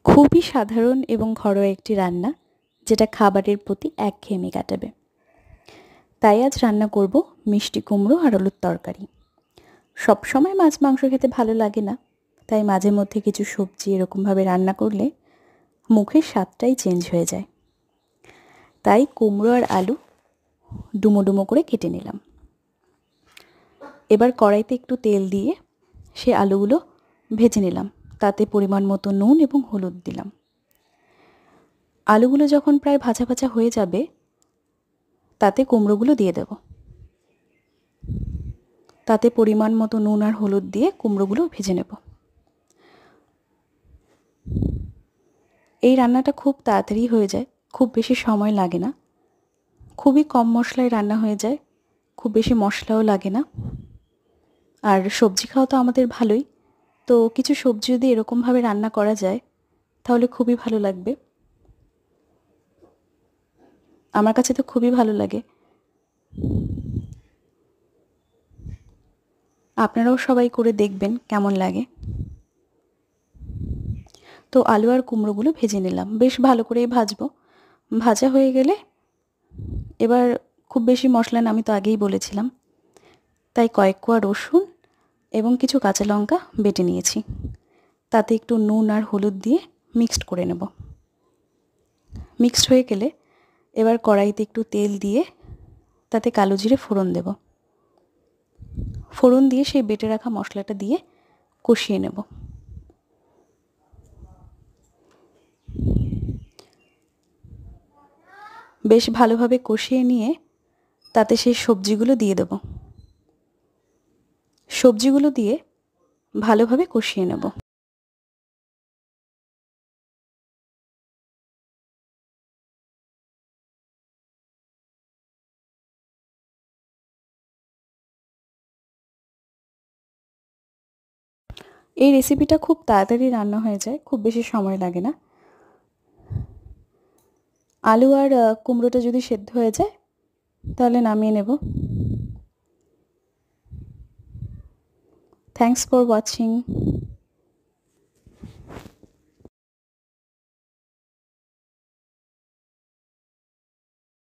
খুবই সাধারণ এবং ঘরোয়া একটি রান্না, যেটা খাবারের প্রতি একঘেয়েমি কাটাবে। তাই আজ রান্না করব মিষ্টি কুমড়ো আর আলুর তরকারি। সবসময় মাছ মাংস খেতে ভালো লাগে না, তাই মাঝে মধ্যে কিছু সবজি এরকমভাবে রান্না করলে মুখের স্বাদটাই চেঞ্জ হয়ে যায়। তাই কুমড়ো আর আলু ডুমো ডুমো করে কেটে নিলাম। এবার কড়াইতে একটু তেল দিয়ে সে আলুগুলো ভেজে নিলাম। তাতে পরিমাণ মতো নুন এবং হলুদ দিলাম। আলুগুলো যখন প্রায় ভাজা ভাজা হয়ে যাবে, তাতে কুমড়োগুলো দিয়ে দেব। তাতে পরিমাণ মতো নুন আর হলুদ দিয়ে কুমড়োগুলো ভেজে নেব। এই রান্নাটা খুব তাড়াতাড়ি হয়ে যায়, খুব বেশি সময় লাগে না, খুবই কম মশলায় রান্না হয়ে যায়, খুব বেশি মশলাও লাগে না। আর সবজি খাওয়া তো আমাদের ভালোই, তো কিছু সবজি যদি এরকমভাবে রান্না করা যায় তাহলে খুবই ভালো লাগবে। আমার কাছে তো খুবই ভালো লাগে। আপনারাও সবাই করে দেখবেন কেমন লাগে। তো আলু আর কুমড়োগুলো ভেজে নিলাম, বেশ ভালো করেই ভাজবো। ভাজা হয়ে গেলে এবার খুব বেশি মশলা না, আমি তো আগেই বলেছিলাম, তাই কয়েক কোয়া রসুন এবং কিছু কাঁচা লঙ্কা বেটে নিয়েছি। তাতে একটু নুন আর হলুদ দিয়ে মিক্সড করে নেব। মিক্সড হয়ে গেলে এবার কড়াইতে একটু তেল দিয়ে তাতে কালো জিরে ফোড়ন দেব। ফোড়ন দিয়ে সেই বেটে রাখা মশলাটা দিয়ে কষিয়ে নেব। বেশ ভালোভাবে কষিয়ে নিয়ে তাতে সেই সবজিগুলো দিয়ে দেব। সবজিগুলো দিয়ে ভালোভাবে কষিয়ে নেব। এই রেসিপিটা খুব তাড়াতাড়ি রান্না হয়ে যায়, খুব বেশি সময় লাগে না। আলু আর কুমড়োটা যদি সেদ্ধ হয়ে যায় তাহলে নামিয়ে নেব। Thanks for watching.